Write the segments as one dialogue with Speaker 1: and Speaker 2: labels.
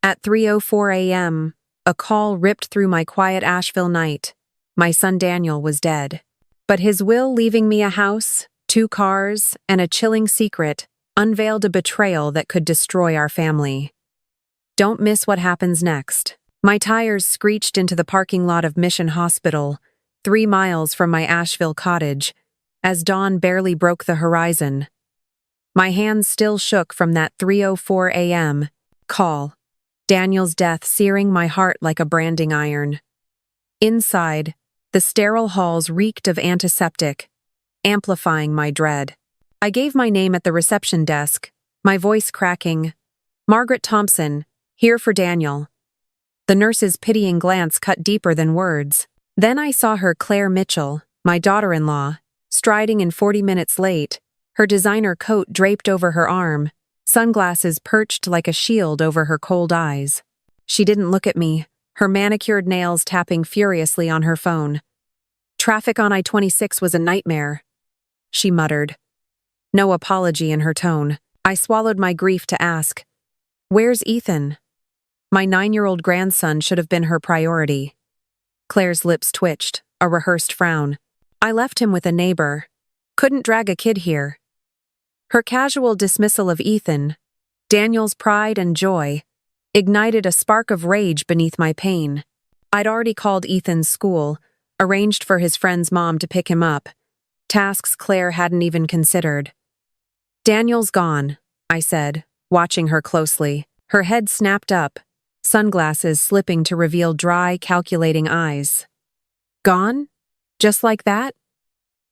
Speaker 1: At 3:04 a.m., a call ripped through my quiet Asheville night. My son Daniel was dead. But his will leaving me a house, 2 cars, and a chilling secret unveiled a betrayal that could destroy our family. Don't miss what happens next. My tires screeched into the parking lot of Mission Hospital, 3 miles from my Asheville cottage, as dawn barely broke the horizon. My hands still shook from that 3:04 a.m. call, Daniel's death searing my heart like a branding iron. Inside, the sterile halls reeked of antiseptic, amplifying my dread. I gave my name at the reception desk, my voice cracking. Margaret Thompson, here for Daniel. The nurse's pitying glance cut deeper than words. Then I saw her Claire Mitchell, my daughter-in-law, striding in 40 minutes late, her designer coat draped over her arm, sunglasses perched like a shield over her cold eyes. She didn't look at me, her manicured nails tapping furiously on her phone. Traffic on I-26 was a nightmare, she muttered. No apology in her tone. I swallowed my grief to ask, "Where's Ethan?" My 9-year-old grandson should have been her priority. Claire's lips twitched, a rehearsed frown. I left him with a neighbor. Couldn't drag a kid here. Her casual dismissal of Ethan, Daniel's pride and joy, ignited a spark of rage beneath my pain. I'd already called Ethan's school, arranged for his friend's mom to pick him up, tasks Claire hadn't even considered. "Daniel's gone," I said, watching her closely. Her head snapped up, sunglasses slipping to reveal dry, calculating eyes. "Gone? Just like that?"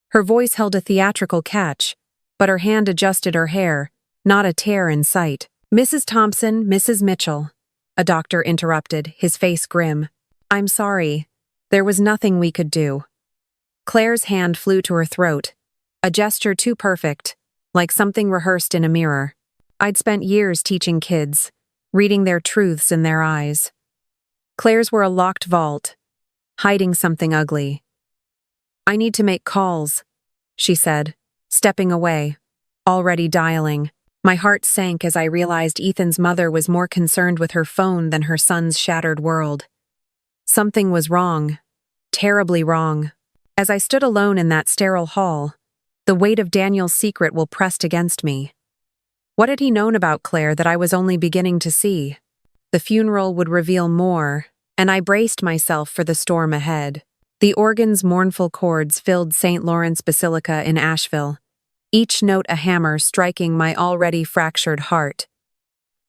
Speaker 1: Her voice held a theatrical catch, but her hand adjusted her hair, not a tear in sight. "Mrs. Thompson, Mrs. Mitchell," a doctor interrupted, his face grim. "I'm sorry. There was nothing we could do." Claire's hand flew to her throat, a gesture too perfect, like something rehearsed in a mirror. I'd spent years teaching kids, reading their truths in their eyes. Claire's were a locked vault, hiding something ugly. "I need to make calls," she said, stepping away, already dialing. My heart sank as I realized Ethan's mother was more concerned with her phone than her son's shattered world. Something was wrong, terribly wrong. As I stood alone in that sterile hall, the weight of Daniel's secret will pressed against me. What had he known about Claire that I was only beginning to see? The funeral would reveal more, and I braced myself for the storm ahead. The organ's mournful chords filled St. Lawrence Basilica in Asheville, each note a hammer striking my already fractured heart.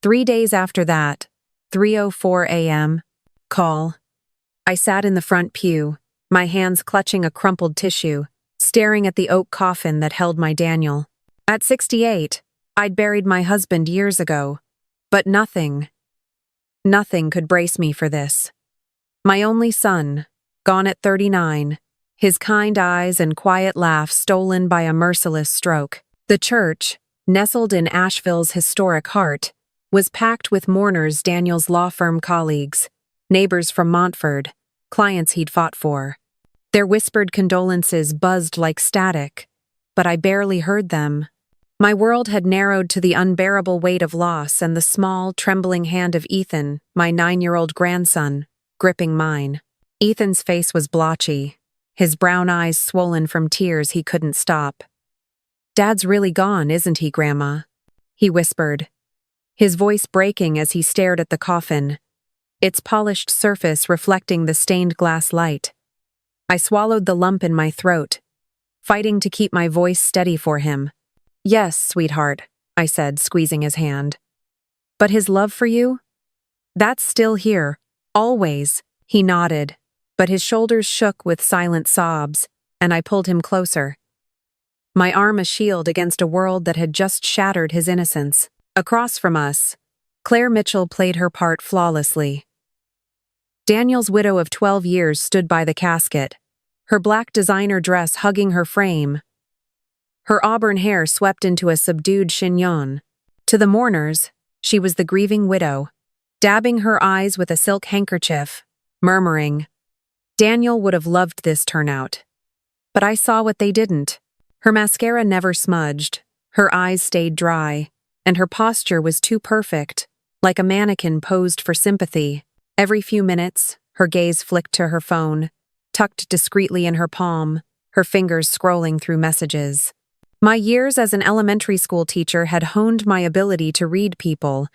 Speaker 1: 3 days after that, 3:04 a.m., call. I sat in the front pew, my hands clutching a crumpled tissue, staring at the oak coffin that held my Daniel. At 68, I'd buried my husband years ago, but nothing could brace me for this. My only son, gone at 39, his kind eyes and quiet laugh stolen by a merciless stroke. The church, nestled in Asheville's historic heart, was packed with mourners, Daniel's law firm colleagues, neighbors from Montford, clients he'd fought for. Their whispered condolences buzzed like static, but I barely heard them. My world had narrowed to the unbearable weight of loss and the small, trembling hand of Ethan, my 9-year-old grandson, gripping mine. Ethan's face was blotchy, his brown eyes swollen from tears he couldn't stop. "Dad's really gone, isn't he, Grandma?" he whispered, his voice breaking as he stared at the coffin, its polished surface reflecting the stained glass light. I swallowed the lump in my throat, fighting to keep my voice steady for him. "Yes, sweetheart," I said, squeezing his hand. "But his love for you? That's still here, always." He nodded, but his shoulders shook with silent sobs, and I pulled him closer, my arm a shield against a world that had just shattered his innocence. Across from us, Claire Mitchell played her part flawlessly. Daniel's widow of 12 years stood by the casket, her black designer dress hugging her frame, her auburn hair swept into a subdued chignon. To the mourners, she was the grieving widow, dabbing her eyes with a silk handkerchief, murmuring, "Daniel would have loved this turnout." But I saw what they didn't. Her mascara never smudged, her eyes stayed dry, and her posture was too perfect, like a mannequin posed for sympathy. Every few minutes, her gaze flicked to her phone, tucked discreetly in her palm, her fingers scrolling through messages. My years as an elementary school teacher had honed my ability to read people,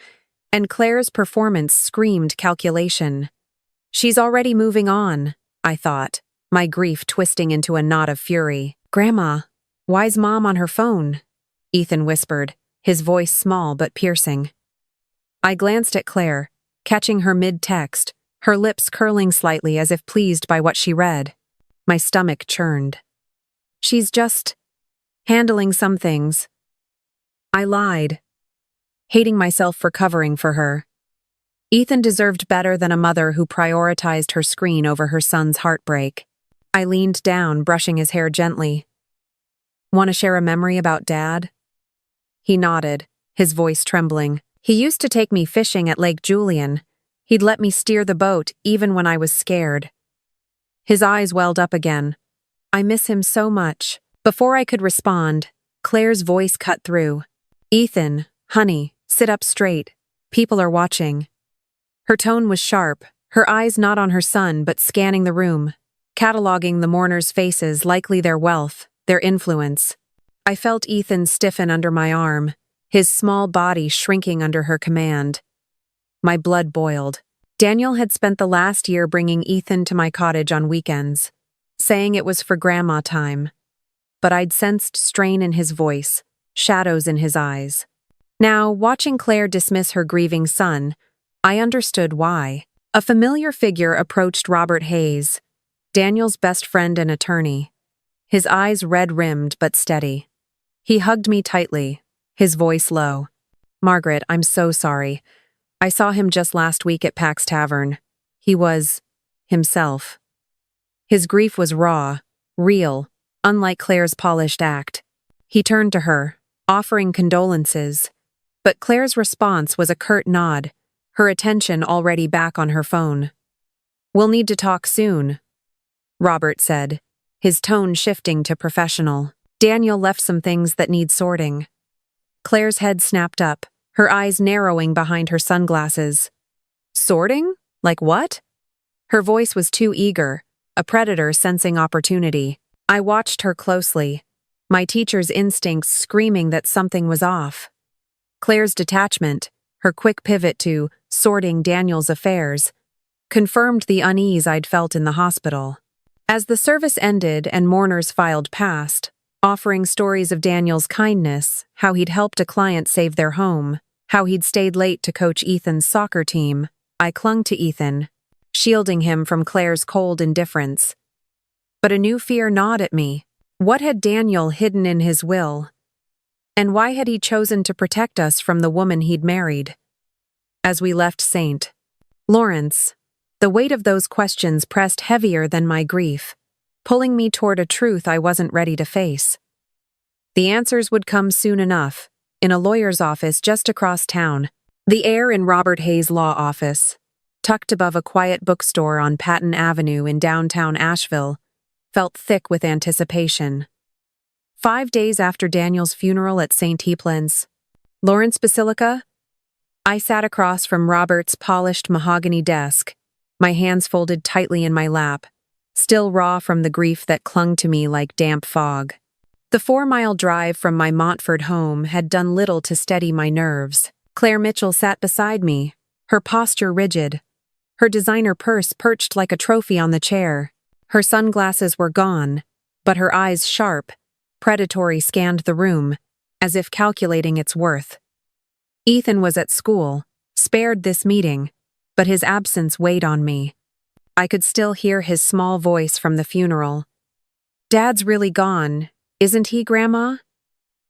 Speaker 1: and Claire's performance screamed calculation. She's already moving on, I thought, my grief twisting into a knot of fury. Grandma, why's Mom on her phone? Ethan whispered, his voice small but piercing. I glanced at Claire, catching her mid-text, her lips curling slightly as if pleased by what she read. My stomach churned. She's just handling some things. I lied, hating myself for covering for her. Ethan deserved better than a mother who prioritized her screen over her son's heartbreak. I leaned down, brushing his hair gently. Want to share a memory about Dad? He nodded, his voice trembling. He used to take me fishing at Lake Julian. He'd let me steer the boat even when I was scared. His eyes welled up again. I miss him so much. Before I could respond, Claire's voice cut through. Ethan, honey, sit up straight. People are watching. Her tone was sharp, her eyes not on her son but scanning the room, cataloging the mourners' faces, likely their wealth, their influence. I felt Ethan stiffen under my arm, his small body shrinking under her command. My blood boiled. Daniel had spent the last year bringing Ethan to my cottage on weekends, saying it was for grandma time. But I'd sensed strain in his voice, shadows in his eyes. Now, watching Claire dismiss her grieving son, I understood why. A familiar figure approached Robert Hayes, Daniel's best friend and attorney. His eyes red-rimmed but steady. He hugged me tightly, his voice low. Margaret, I'm so sorry. I saw him just last week at Pack's Tavern. He was himself. His grief was raw, real, unlike Claire's polished act. He turned to her, offering condolences, but Claire's response was a curt nod, her attention already back on her phone. We'll need to talk soon, Robert said, his tone shifting to professional. Daniel left some things that need sorting. Claire's head snapped up, her eyes narrowing behind her sunglasses. Sorting? Like what? Her voice was too eager, a predator sensing opportunity. I watched her closely, my teacher's instincts screaming that something was off. Claire's detachment, her quick pivot to sorting Daniel's affairs, confirmed the unease I'd felt in the hospital. As the service ended and mourners filed past, offering stories of Daniel's kindness, how he'd helped a client save their home, how he'd stayed late to coach Ethan's soccer team, I clung to Ethan, shielding him from Claire's cold indifference. But a new fear gnawed at me. What had Daniel hidden in his will? And why had he chosen to protect us from the woman he'd married? As we left St. Lawrence, the weight of those questions pressed heavier than my grief, pulling me toward a truth I wasn't ready to face. The answers would come soon enough, in a lawyer's office just across town, the air in Robert Hayes' law office, tucked above a quiet bookstore on Patton Avenue in downtown Asheville, felt thick with anticipation. 5 days after Daniel's funeral at St. Heaplan's, Lawrence Basilica, I sat across from Robert's polished mahogany desk, my hands folded tightly in my lap, still raw from the grief that clung to me like damp fog. The 4-mile drive from my Montford home had done little to steady my nerves. Claire Mitchell sat beside me, her posture rigid, her designer purse perched like a trophy on the chair. Her sunglasses were gone, but her eyes sharp, predatory scanned the room, as if calculating its worth. Ethan was at school, spared this meeting, but his absence weighed on me. I could still hear his small voice from the funeral. Dad's really gone, isn't he, Grandma?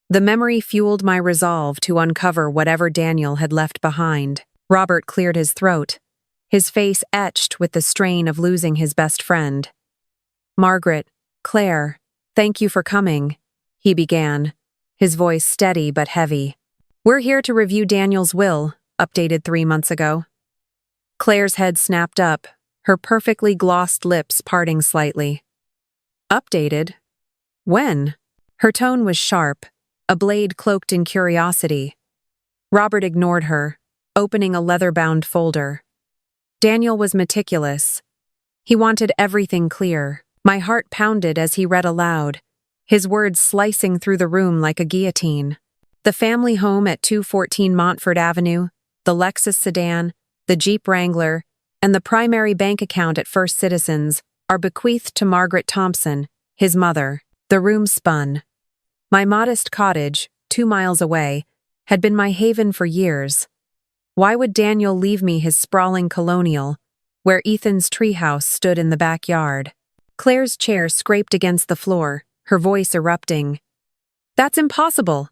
Speaker 1: The memory fueled my resolve to uncover whatever Daniel had left behind. Robert cleared his throat, his face etched with the strain of losing his best friend. Margaret, Claire, thank you for coming, he began, his voice steady but heavy. We're here to review Daniel's will, updated 3 months ago. Claire's head snapped up, her perfectly glossed lips parting slightly. Updated? When? Her tone was sharp, a blade cloaked in curiosity. Robert ignored her, opening a leather-bound folder. Daniel was meticulous. He wanted everything clear. My heart pounded as he read aloud, his words slicing through the room like a guillotine. The family home at 214 Montfort Avenue, the Lexus sedan, the Jeep Wrangler, and the primary bank account at First Citizens are bequeathed to Margaret Thompson, his mother. The room spun. My modest cottage, 2 miles away, had been my haven for years. Why would Daniel leave me his sprawling colonial, where Ethan's treehouse stood in the backyard? Claire's chair scraped against the floor, her voice erupting. "That's impossible.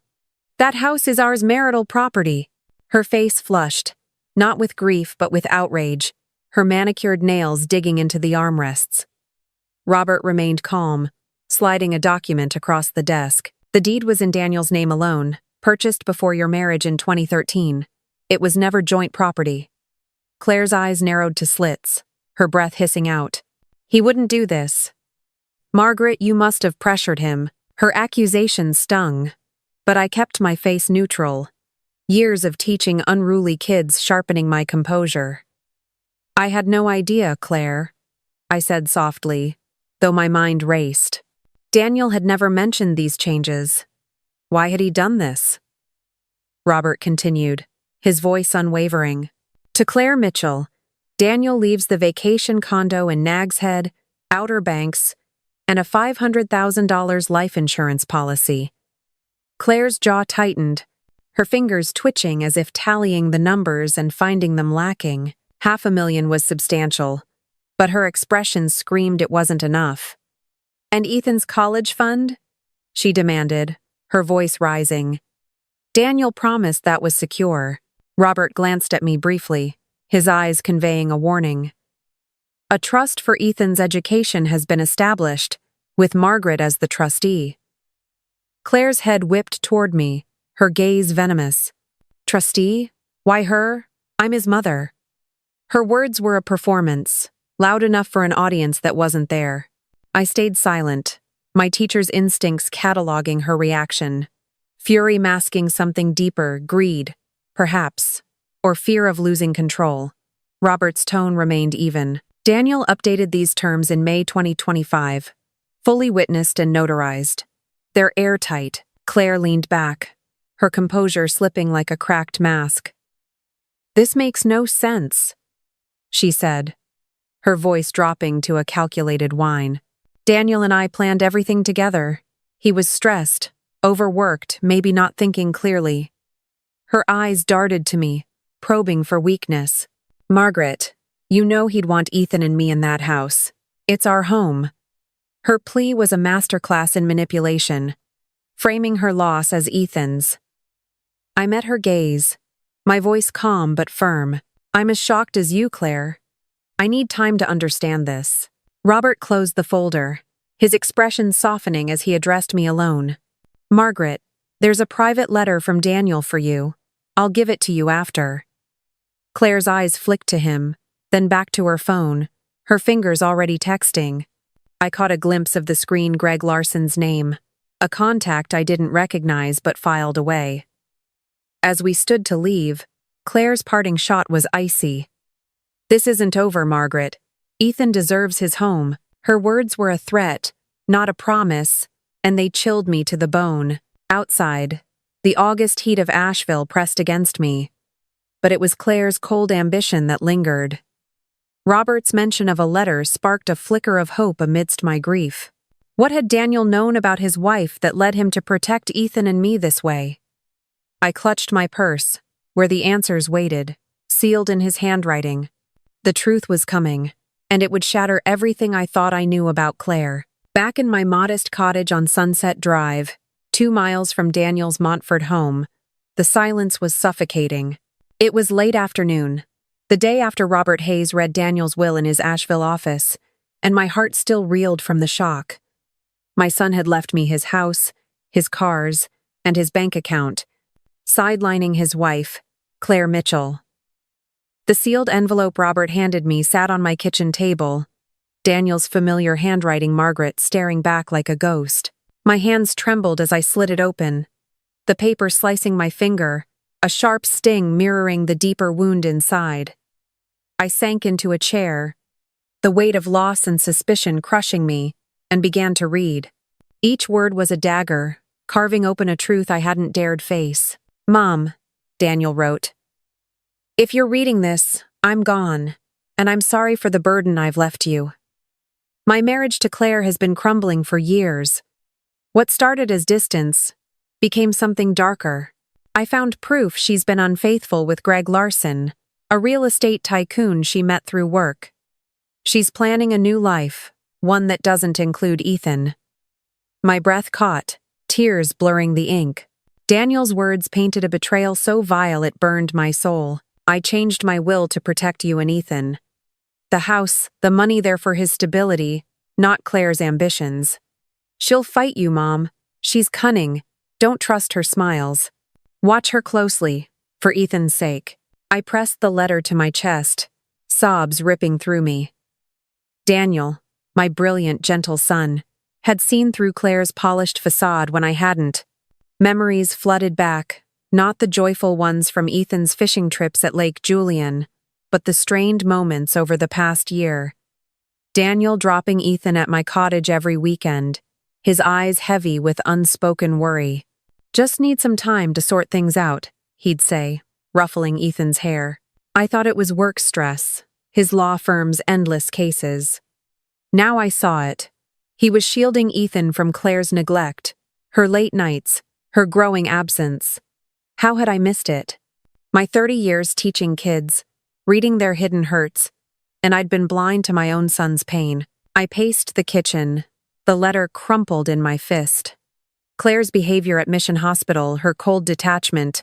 Speaker 1: That house is ours marital property." Her face flushed, not with grief but with outrage, her manicured nails digging into the armrests. Robert remained calm, sliding a document across the desk. "The deed was in Daniel's name alone, purchased before your marriage in 2013. It was never joint property." Claire's eyes narrowed to slits, her breath hissing out. "He wouldn't do this." "Margaret, you must have pressured him." Her accusation stung, but I kept my face neutral. Years of teaching unruly kids sharpening my composure. "I had no idea, Claire," I said softly, though my mind raced. Daniel had never mentioned these changes. Why had he done this? Robert continued, his voice unwavering. "To Claire Mitchell, Daniel leaves the vacation condo in Nags Head, Outer Banks, and a $500,000 life insurance policy." Claire's jaw tightened, her fingers twitching as if tallying the numbers and finding them lacking. $500,000 was substantial, but her expression screamed it wasn't enough. "And Ethan's college fund?" she demanded, her voice rising. "Daniel promised that was secure." Robert glanced at me briefly, his eyes conveying a warning. "A trust for Ethan's education has been established, with Margaret as the trustee." Claire's head whipped toward me, her gaze venomous. "Trustee? Why her? I'm his mother." Her words were a performance, loud enough for an audience that wasn't there. I stayed silent, my teacher's instincts cataloging her reaction. Fury masking something deeper, greed, perhaps, or fear of losing control. Robert's tone remained even. "Daniel updated these terms in May 2025, fully witnessed and notarized. They're airtight." Claire leaned back, her composure slipping like a cracked mask. "This makes no sense," she said, her voice dropping to a calculated whine. "Daniel and I planned everything together. He was stressed, overworked, maybe not thinking clearly." Her eyes darted to me, probing for weakness. "Margaret, you know he'd want Ethan and me in that house. It's our home." Her plea was a masterclass in manipulation, framing her loss as Ethan's. I met her gaze, my voice calm but firm. "I'm as shocked as you, Claire. I need time to understand this." Robert closed the folder, his expression softening as he addressed me alone. "Margaret, there's a private letter from Daniel for you. I'll give it to you after." Claire's eyes flicked to him, then back to her phone, her fingers already texting. I caught a glimpse of the screen Greg Larson's name, a contact I didn't recognize but filed away. As we stood to leave, Claire's parting shot was icy. "This isn't over, Margaret. Ethan deserves his home." Her words were a threat, not a promise, and they chilled me to the bone. Outside, the August heat of Asheville pressed against me, but it was Claire's cold ambition that lingered. Robert's mention of a letter sparked a flicker of hope amidst my grief. What had Daniel known about his wife that led him to protect Ethan and me this way? I clutched my purse, where the answers waited, sealed in his handwriting. The truth was coming, and it would shatter everything I thought I knew about Claire. Back in my modest cottage on Sunset Drive, 2 miles from Daniel's Montfort home, the silence was suffocating. It was late afternoon, the day after Robert Hayes read Daniel's will in his Asheville office, and my heart still reeled from the shock. My son had left me his house, his cars, and his bank account, sidelining his wife, Claire Mitchell. The sealed envelope Robert handed me sat on my kitchen table, Daniel's familiar handwriting, Margaret staring back like a ghost. My hands trembled as I slid it open, the paper slicing my finger, a sharp sting mirroring the deeper wound inside. I sank into a chair, the weight of loss and suspicion crushing me, and began to read. Each word was a dagger, carving open a truth I hadn't dared face. "Mom," Daniel wrote, "if you're reading this, I'm gone, and I'm sorry for the burden I've left you. My marriage to Claire has been crumbling for years. What started as distance became something darker. I found proof she's been unfaithful with Greg Larson, a real estate tycoon she met through work. She's planning a new life, one that doesn't include Ethan." My breath caught, tears blurring the ink. Daniel's words painted a betrayal so vile it burned my soul. "I changed my will to protect you and Ethan. The house, the money there for his stability, not Claire's ambitions. She'll fight you, Mom. She's cunning. Don't trust her smiles. Watch her closely, for Ethan's sake." I pressed the letter to my chest, sobs ripping through me. Daniel, my brilliant, gentle son, had seen through Claire's polished facade when I hadn't. Memories flooded back, not the joyful ones from Ethan's fishing trips at Lake Julian, but the strained moments over the past year. Daniel dropping Ethan at my cottage every weekend, his eyes heavy with unspoken worry. "Just need some time to sort things out," he'd say, ruffling Ethan's hair. I thought it was work stress, his law firm's endless cases. Now I saw it. He was shielding Ethan from Claire's neglect, her late nights, her growing absence. How had I missed it? My 30 years teaching kids, reading their hidden hurts, and I'd been blind to my own son's pain. I paced the kitchen, the letter crumpled in my fist. Claire's behavior at Mission Hospital, her cold detachment,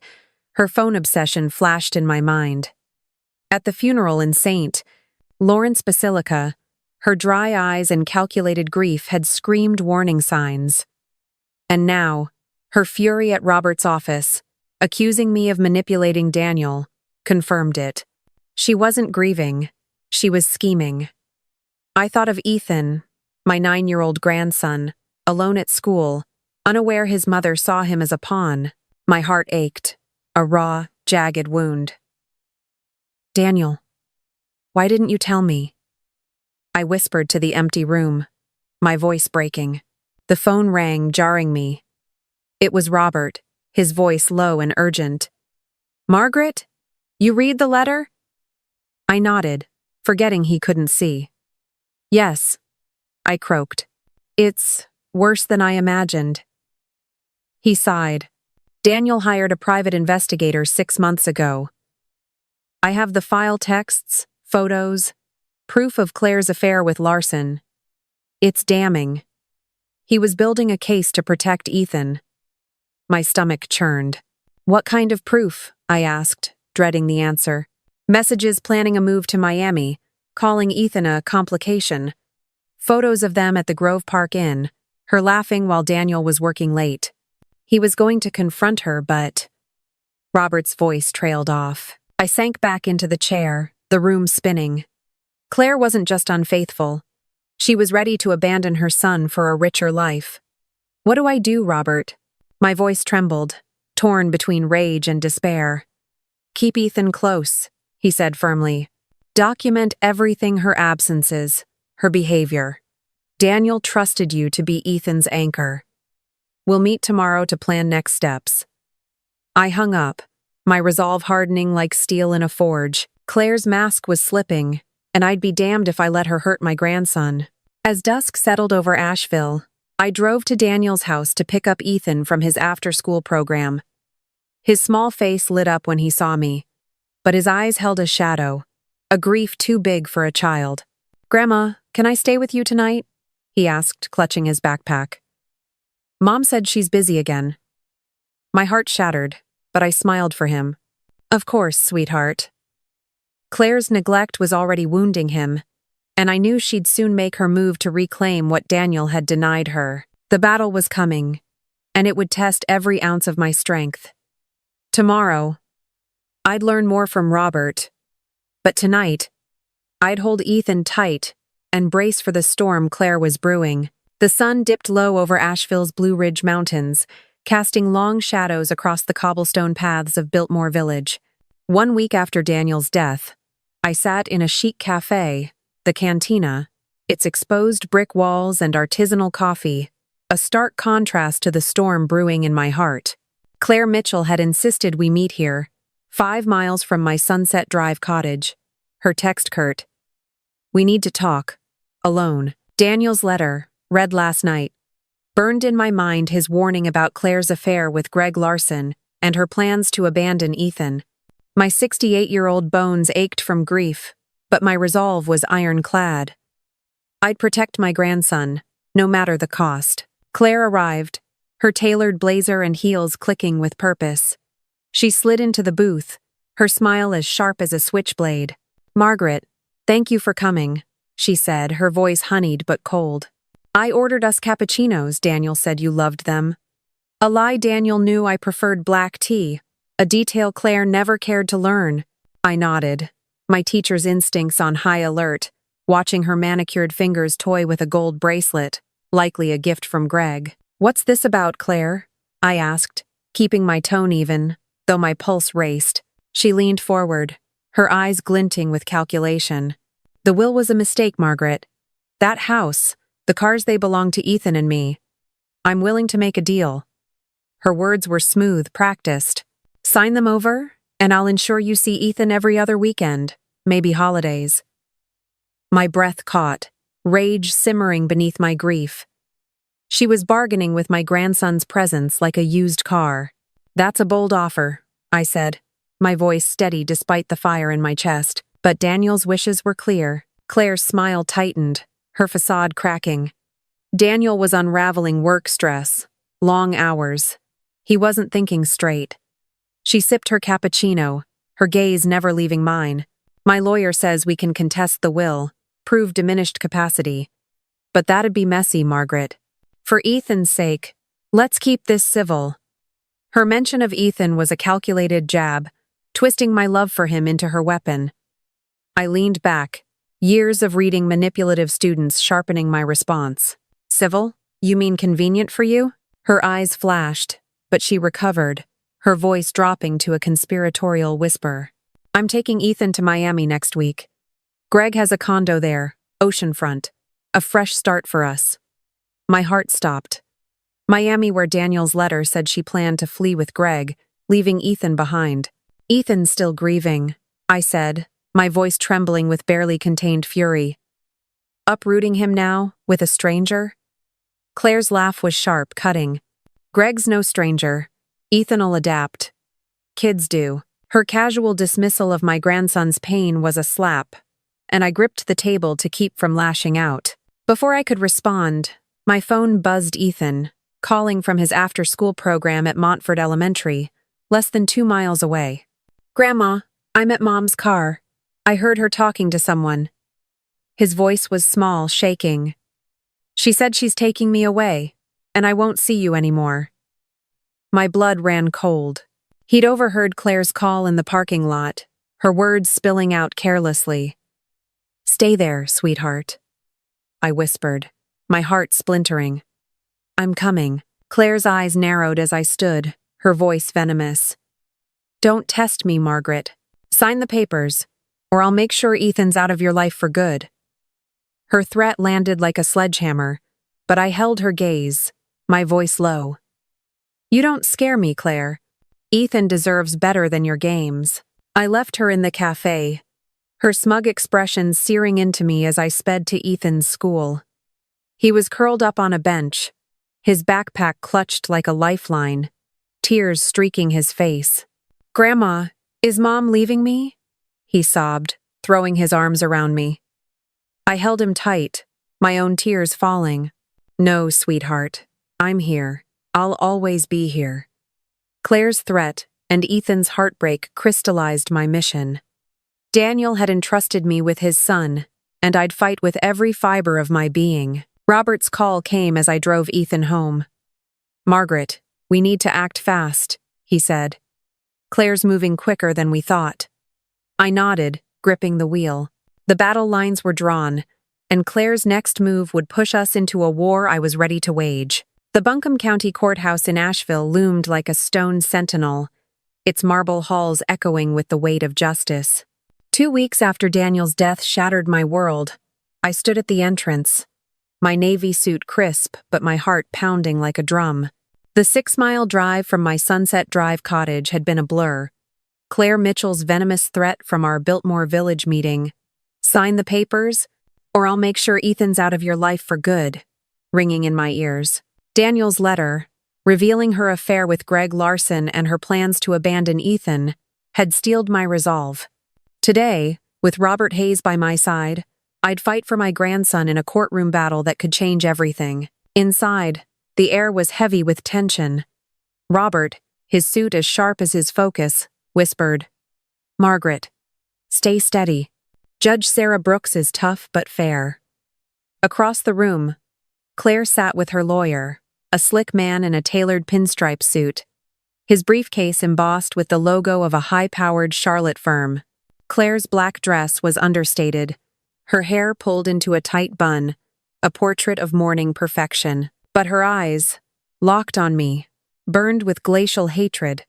Speaker 1: her phone obsession flashed in my mind. At the funeral in St. Lawrence Basilica, her dry eyes and calculated grief had screamed warning signs. And now, her fury at Robert's office, accusing me of manipulating Daniel, confirmed it. She wasn't grieving, she was scheming. I thought of Ethan, my 9-year-old grandson, alone at school, unaware his mother saw him as a pawn. My heart ached, a raw, jagged wound. "Daniel, why didn't you tell me?" I whispered to the empty room, my voice breaking. The phone rang, jarring me. It was Robert, his voice low and urgent. "Margaret? You read the letter?" I nodded, forgetting he couldn't see. "Yes," I croaked. "It's worse than I imagined." He sighed. "Daniel hired a private investigator 6 months ago. I have the file texts, photos, proof of Claire's affair with Larson. It's damning. He was building a case to protect Ethan." My stomach churned. "What kind of proof?" I asked, dreading the answer. "Messages planning a move to Miami, calling Ethan a complication. Photos of them at the Grove Park Inn, her laughing while Daniel was working late. He was going to confront her, but..." Robert's voice trailed off. I sank back into the chair, the room spinning. Claire wasn't just unfaithful. She was ready to abandon her son for a richer life. "What do I do, Robert?" My voice trembled, torn between rage and despair. "Keep Ethan close," he said firmly. "Document everything, her absences, her behavior. Daniel trusted you to be Ethan's anchor. We'll meet tomorrow to plan next steps." I hung up, my resolve hardening like steel in a forge. Claire's mask was slipping, and I'd be damned if I let her hurt my grandson. As dusk settled over Asheville, I drove to Daniel's house to pick up Ethan from his after-school program. His small face lit up when he saw me, but his eyes held a shadow, a grief too big for a child. "Grandma, can I stay with you tonight?" he asked, clutching his backpack. "Mom said she's busy again." My heart shattered, but I smiled for him. "Of course, sweetheart." Claire's neglect was already wounding him, and I knew she'd soon make her move to reclaim what Daniel had denied her. The battle was coming, and it would test every ounce of my strength. Tomorrow, I'd learn more from Robert, but tonight, I'd hold Ethan tight and brace for the storm Claire was brewing. The sun dipped low over Asheville's Blue Ridge Mountains, casting long shadows across the cobblestone paths of Biltmore Village. 1 week after Daniel's death, I sat in a chic cafe, the Cantina, its exposed brick walls and artisanal coffee, a stark contrast to the storm brewing in my heart. Claire Mitchell had insisted we meet here, 5 miles from my Sunset Drive cottage. Her text curt. "We need to talk. Alone." Daniel's letter, read last night, burned in my mind his warning about Claire's affair with Greg Larson and her plans to abandon Ethan. My 68-year-old bones ached from grief, but my resolve was ironclad. I'd protect my grandson, no matter the cost. Claire arrived, her tailored blazer and heels clicking with purpose. She slid into the booth, her smile as sharp as a switchblade. "Margaret, thank you for coming," she said, her voice honeyed but cold. "I ordered us cappuccinos. Daniel said you loved them." A lie Daniel knew I preferred black tea, a detail Claire never cared to learn. I nodded, my teacher's instincts on high alert, watching her manicured fingers toy with a gold bracelet, likely a gift from Greg. "What's this about, Claire?" I asked, keeping my tone even, though my pulse raced. She leaned forward, her eyes glinting with calculation. "The will was a mistake, Margaret. That house, the cars, they belong to Ethan and me. I'm willing to make a deal." Her words were smooth, practiced. "Sign them over, and I'll ensure you see Ethan every other weekend, maybe holidays." My breath caught, rage simmering beneath my grief. She was bargaining with my grandson's presence like a used car. "That's a bold offer," I said, my voice steady despite the fire in my chest. But Daniel's wishes were clear. Claire's smile tightened, her facade cracking. Daniel was unraveling work stress, long hours. He wasn't thinking straight. She sipped her cappuccino, her gaze never leaving mine. "My lawyer says we can contest the will, prove diminished capacity. But that'd be messy, Margaret. For Ethan's sake, let's keep this civil." Her mention of Ethan was a calculated jab, twisting my love for him into her weapon. I leaned back, years of reading manipulative students sharpening my response. "Civil? You mean convenient for you?" Her eyes flashed, but she recovered, her voice dropping to a conspiratorial whisper. "I'm taking Ethan to Miami next week. Greg has a condo there, oceanfront. A fresh start for us." My heart stopped. Miami, where Daniel's letter said she planned to flee with Greg, leaving Ethan behind. "Ethan's still grieving," I said, my voice trembling with barely contained fury. "Uprooting him now, with a stranger?" Claire's laugh was sharp, cutting. "Greg's no stranger. Ethan'll adapt. Kids do." Her casual dismissal of my grandson's pain was a slap, and I gripped the table to keep from lashing out. Before I could respond, my phone buzzed Ethan, calling from his after-school program at Montford Elementary, less than 2 miles away. "Grandma, I'm at Mom's car. I heard her talking to someone." His voice was small, shaking. "She said she's taking me away, and I won't see you anymore." My blood ran cold. He'd overheard Claire's call in the parking lot, her words spilling out carelessly. "Stay there, sweetheart," I whispered, my heart splintering. "I'm coming." Claire's eyes narrowed as I stood, her voice venomous. "Don't test me, Margaret. Sign the papers, or I'll make sure Ethan's out of your life for good." Her threat landed like a sledgehammer, but I held her gaze, my voice low. "You don't scare me, Claire. Ethan deserves better than your games." I left her in the cafe, her smug expression searing into me as I sped to Ethan's school. He was curled up on a bench, his backpack clutched like a lifeline, tears streaking his face. "Grandma, is Mom leaving me?" he sobbed, throwing his arms around me. I held him tight, my own tears falling. "No, sweetheart. I'm here. I'll always be here." Claire's threat and Ethan's heartbreak crystallized my mission. Daniel had entrusted me with his son, and I'd fight with every fiber of my being. Robert's call came as I drove Ethan home. "Margaret, we need to act fast," he said. "Claire's moving quicker than we thought." I nodded, gripping the wheel. The battle lines were drawn, and Claire's next move would push us into a war I was ready to wage. The Buncombe County Courthouse in Asheville loomed like a stone sentinel, its marble halls echoing with the weight of justice. 2 weeks after Daniel's death shattered my world, I stood at the entrance, my navy suit crisp but my heart pounding like a drum. The 6-mile drive from my Sunset Drive cottage had been a blur. Claire Mitchell's venomous threat from our Biltmore Village meeting, "Sign the papers, or I'll make sure Ethan's out of your life for good," ringing in my ears. Daniel's letter, revealing her affair with Greg Larson and her plans to abandon Ethan, had steeled my resolve. Today, with Robert Hayes by my side, I'd fight for my grandson in a courtroom battle that could change everything. Inside, the air was heavy with tension. Robert, his suit as sharp as his focus, whispered, "Margaret, stay steady. Judge Sarah Brooks is tough but fair." Across the room, Claire sat with her lawyer, a slick man in a tailored pinstripe suit, his briefcase embossed with the logo of a high-powered Charlotte firm. Claire's black dress was understated, her hair pulled into a tight bun, a portrait of mourning perfection. But her eyes, locked on me, burned with glacial hatred,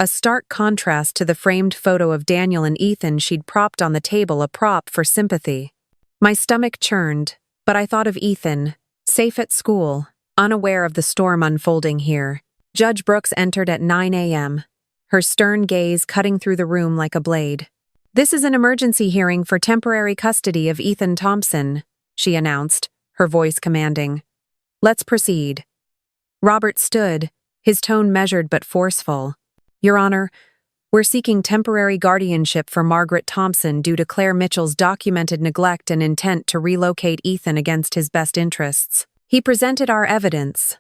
Speaker 1: a stark contrast to the framed photo of Daniel and Ethan she'd propped on the table, a prop for sympathy. My stomach churned, but I thought of Ethan, safe at school, unaware of the storm unfolding here. Judge Brooks entered at 9 a.m., her stern gaze cutting through the room like a blade. "This is an emergency hearing for temporary custody of Ethan Thompson," she announced, her voice commanding. "Let's proceed." Robert stood, his tone measured but forceful. "Your Honor, we're seeking temporary guardianship for Margaret Thompson due to Claire Mitchell's documented neglect and intent to relocate Ethan against his best interests." He presented our evidence.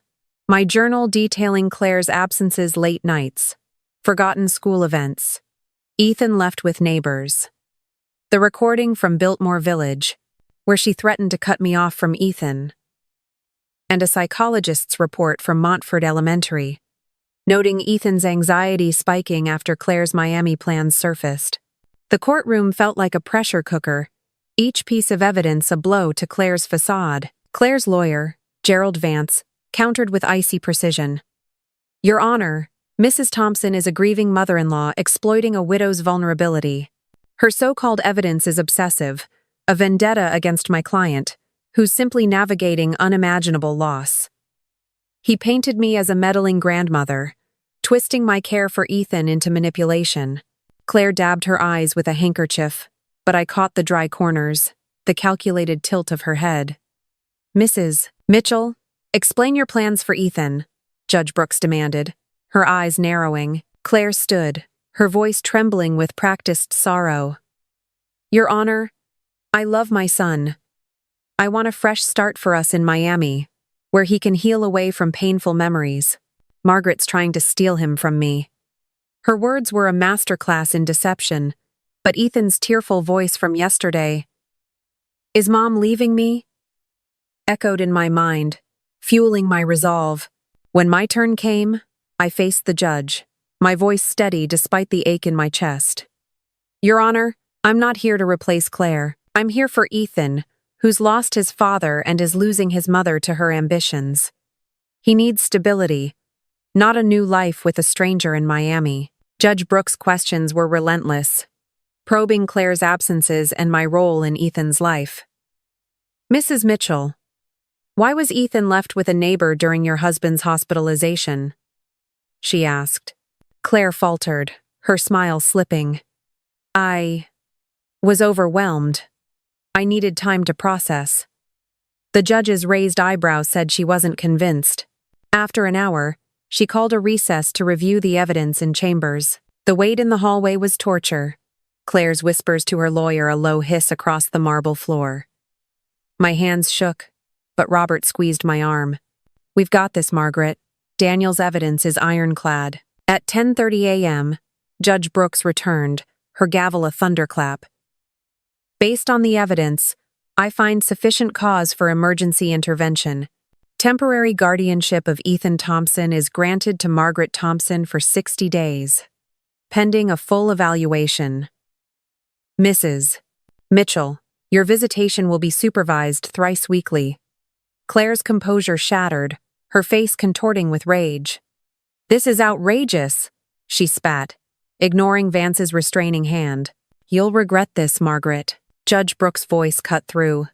Speaker 1: My journal detailing Claire's absences, late nights, forgotten school events, Ethan left with neighbors. The recording from Biltmore Village, where she threatened to cut me off from Ethan. And a psychologist's report from Montford Elementary, noting Ethan's anxiety spiking after Claire's Miami plans surfaced. The courtroom felt like a pressure cooker, each piece of evidence a blow to Claire's facade. Claire's lawyer, Gerald Vance, countered with icy precision. "Your Honor, Mrs. Thompson is a grieving mother-in-law exploiting a widow's vulnerability. Her so-called evidence is obsessive, a vendetta against my client, who's simply navigating unimaginable loss." He painted me as a meddling grandmother, twisting my care for Ethan into manipulation. Claire dabbed her eyes with a handkerchief, but I caught the dry corners, the calculated tilt of her head. "Mrs. Mitchell, explain your plans for Ethan," Judge Brooks demanded, her eyes narrowing. Claire stood, her voice trembling with practiced sorrow. "Your Honor, I love my son. I want a fresh start for us in Miami, where he can heal away from painful memories. Margaret's trying to steal him from me." Her words were a masterclass in deception, but Ethan's tearful voice from yesterday, "Is Mom leaving me?" echoed in my mind, fueling my resolve. When my turn came, I faced the judge, my voice steady despite the ache in my chest. "Your Honor, I'm not here to replace Claire. I'm here for Ethan, who's lost his father and is losing his mother to her ambitions. He needs stability, not a new life with a stranger in Miami." Judge Brooks' questions were relentless, probing Claire's absences and my role in Ethan's life. "Mrs. Mitchell, why was Ethan left with a neighbor during your husband's hospitalization?" she asked. Claire faltered, her smile slipping. "I was overwhelmed. I needed time to process." The judge's raised eyebrow said she wasn't convinced. After an hour, she called a recess to review the evidence in chambers. The wait in the hallway was torture. Claire's whispers to her lawyer, a low hiss across the marble floor. My hands shook, but Robert squeezed my arm. "We've got this, Margaret. Daniel's evidence is ironclad." At 10:30 a.m., Judge Brooks returned, her gavel a thunderclap. "Based on the evidence, I find sufficient cause for emergency intervention. Temporary guardianship of Ethan Thompson is granted to Margaret Thompson for 60 days, pending a full evaluation. Mrs. Mitchell, your visitation will be supervised thrice weekly." Claire's composure shattered, her face contorting with rage. "This is outrageous," she spat, ignoring Vance's restraining hand. "You'll regret this, Margaret." Judge Brooks' voice cut through.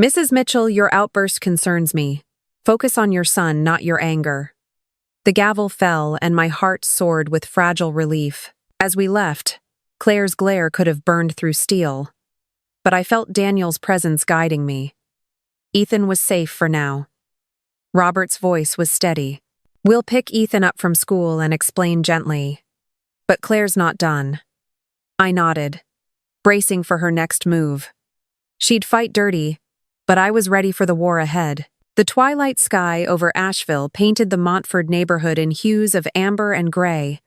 Speaker 1: "Mrs. Mitchell, your outburst concerns me. Focus on your son, not your anger." The gavel fell, and my heart soared with fragile relief. As we left, Claire's glare could have burned through steel. But I felt Daniel's presence guiding me. Ethan was safe for now. Robert's voice was steady. "We'll pick Ethan up from school and explain gently. But Claire's not done." I nodded, bracing for her next move. She'd fight dirty, but I was ready for the war ahead. The twilight sky over Asheville painted the Montford neighborhood in hues of amber and gray.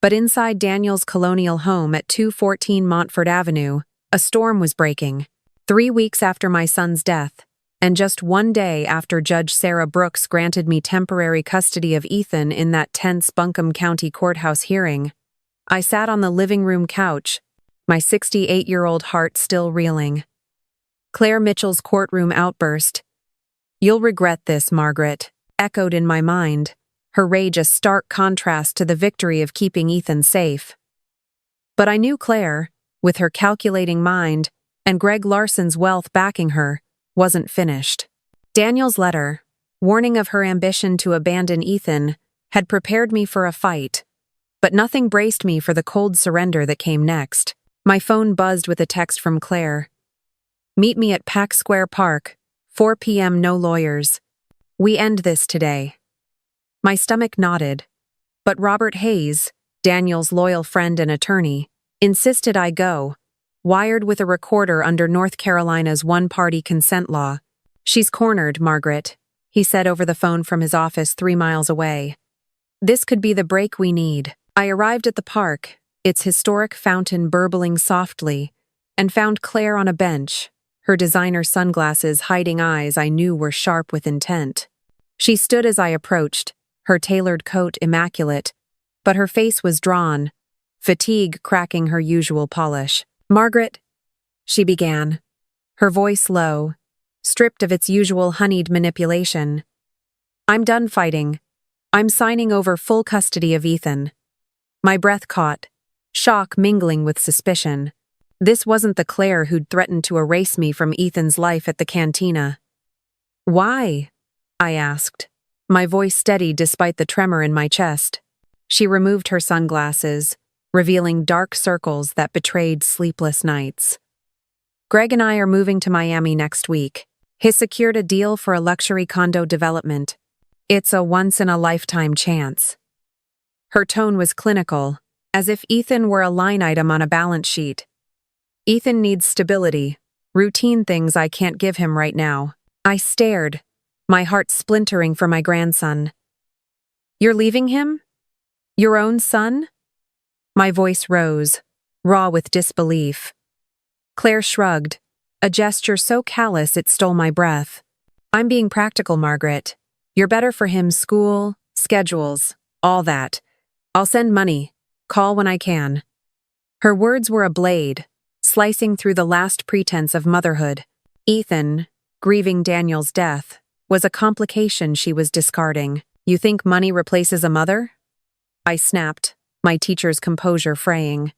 Speaker 1: But inside Daniel's colonial home at 214 Montford Avenue, a storm was breaking. 3 weeks after my son's death, and just 1 day after Judge Sarah Brooks granted me temporary custody of Ethan in that tense Buncombe County courthouse hearing, I sat on the living room couch, my 68-year-old heart still reeling. Claire Mitchell's courtroom outburst, "You'll regret this, Margaret," echoed in my mind, her rage a stark contrast to the victory of keeping Ethan safe. But I knew Claire, with her calculating mind and Greg Larson's wealth backing her, wasn't finished. Daniel's letter, warning of her ambition to abandon Ethan, had prepared me for a fight, but nothing braced me for the cold surrender that came next. My phone buzzed with a text from Claire. "Meet me at Pack Square Park, 4 p.m. no lawyers. We end this today." My stomach knotted, but Robert Hayes, Daniel's loyal friend and attorney, insisted I go, wired with a recorder under North Carolina's one-party consent law. "She's cornered, Margaret," he said over the phone from his office 3 miles away. "This could be the break we need." I arrived at the park, its historic fountain burbling softly, and found Claire on a bench, her designer sunglasses hiding eyes I knew were sharp with intent. She stood as I approached, her tailored coat immaculate, but her face was drawn, fatigue cracking her usual polish. "Margaret," she began, her voice low, stripped of its usual honeyed manipulation. "I'm done fighting. I'm signing over full custody of Ethan." My breath caught, shock mingling with suspicion. This wasn't the Claire who'd threatened to erase me from Ethan's life at the cantina. "Why?" I asked, my voice steady despite the tremor in my chest. She removed her sunglasses, revealing dark circles that betrayed sleepless nights. "Greg and I are moving to Miami next week. He's secured a deal for a luxury condo development. It's a once-in-a-lifetime chance." Her tone was clinical, as if Ethan were a line item on a balance sheet. "Ethan needs stability, routine things I can't give him right now." I stared, my heart splintering for my grandson. "You're leaving him? Your own son?" My voice rose, raw with disbelief. Claire shrugged, a gesture so callous it stole my breath. "I'm being practical, Margaret. You're better for him, school, schedules, all that. I'll send money. Call when I can." Her words were a blade, slicing through the last pretense of motherhood. Ethan, grieving Daniel's death, was a complication she was discarding. "You think money replaces a mother?" I snapped, my teacher's composure fraying.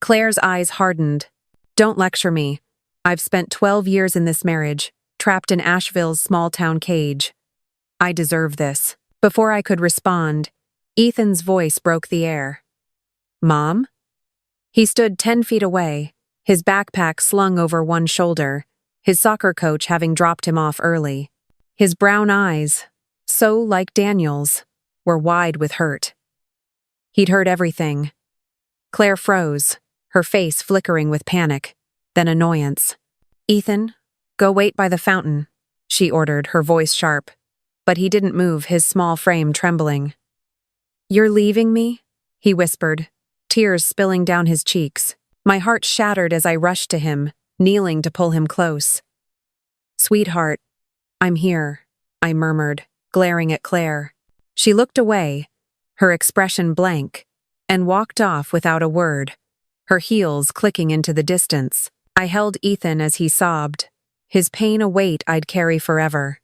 Speaker 1: Claire's eyes hardened. "Don't lecture me. I've spent 12 years in this marriage, trapped in Asheville's small-town cage. I deserve this." Before I could respond, Ethan's voice broke the air. "Mom?" He stood 10 feet away, his backpack slung over one shoulder, his soccer coach having dropped him off early. His brown eyes, so like Daniel's, were wide with hurt. He'd heard everything. Claire froze, her face flickering with panic, then annoyance. "Ethan, go wait by the fountain," she ordered, her voice sharp. But he didn't move, his small frame trembling. "You're leaving me?" he whispered, tears spilling down his cheeks. My heart shattered as I rushed to him, kneeling to pull him close. "Sweetheart, I'm here," I murmured, glaring at Claire. She looked away, her expression blank, and walked off without a word, her heels clicking into the distance. I held Ethan as he sobbed, his pain a weight I'd carry forever.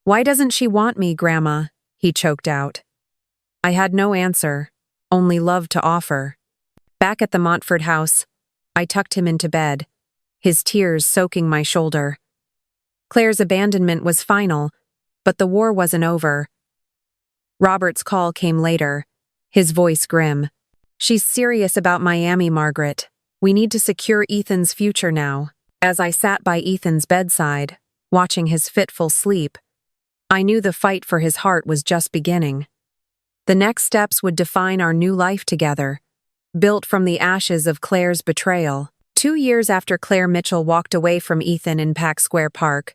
Speaker 1: "Why doesn't she want me, Grandma?" he choked out. I had no answer, only love to offer. Back at the Montfort house, I tucked him into bed, his tears soaking my shoulder. Claire's abandonment was final, but the war wasn't over. Robert's call came later, his voice grim. "She's serious about Miami, Margaret. We need to secure Ethan's future now." As I sat by Ethan's bedside, watching his fitful sleep, I knew the fight for his heart was just beginning. The next steps would define our new life together, built from the ashes of Claire's betrayal. 2 years after Claire Mitchell walked away from Ethan in Pack Square Park,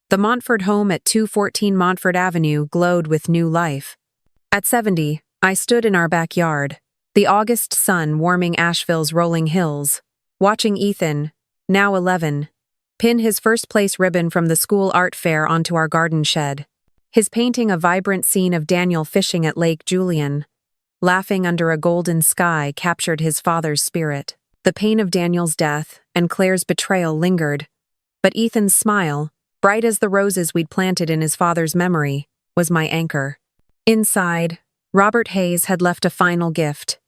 Speaker 1: the Montfort home at 214 Montfort Avenue glowed with new life. At 70, I stood in our backyard, the August sun warming Asheville's rolling hills, watching Ethan, now 11, pin his first-place ribbon from the school art fair onto our garden shed. His painting a vibrant scene of Daniel fishing at Lake Julian, laughing under a golden sky, captured his father's spirit. The pain of Daniel's death and Claire's betrayal lingered, but Ethan's smile, bright as the roses we'd planted in his father's memory, was my anchor. Inside, Robert Hayes had left a final gift.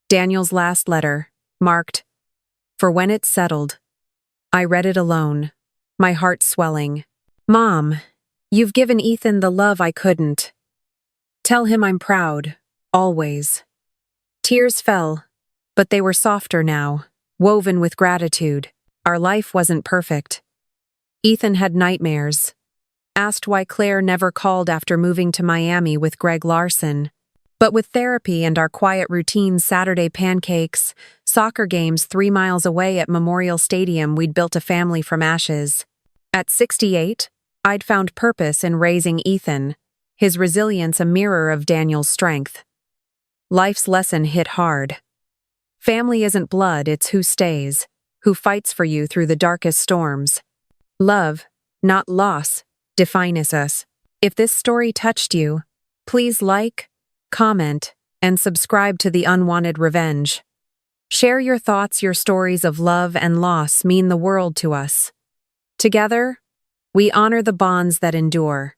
Speaker 1: Daniel's last letter, marked, "For when it's settled." I read it alone, my heart swelling. "Mom, you've given Ethan the love I couldn't. Tell him I'm proud, always." Tears fell, but they were softer now, woven with gratitude. Our life wasn't perfect. Ethan had nightmares, asked why Claire never called after moving to Miami with Greg Larson. But with therapy and our quiet routine, Saturday pancakes, soccer games 3 miles away at Memorial Stadium, we'd built a family from ashes. At 68, I'd found purpose in raising Ethan, his resilience a mirror of Daniel's strength. Life's lesson hit hard. Family isn't blood, it's who stays, who fights for you through the darkest storms. Love, not loss, defines us. If this story touched you, please like, comment, and subscribe to the Unwanted Revenge. Share your thoughts, your stories of love and loss mean the world to us. Together, we honor the bonds that endure.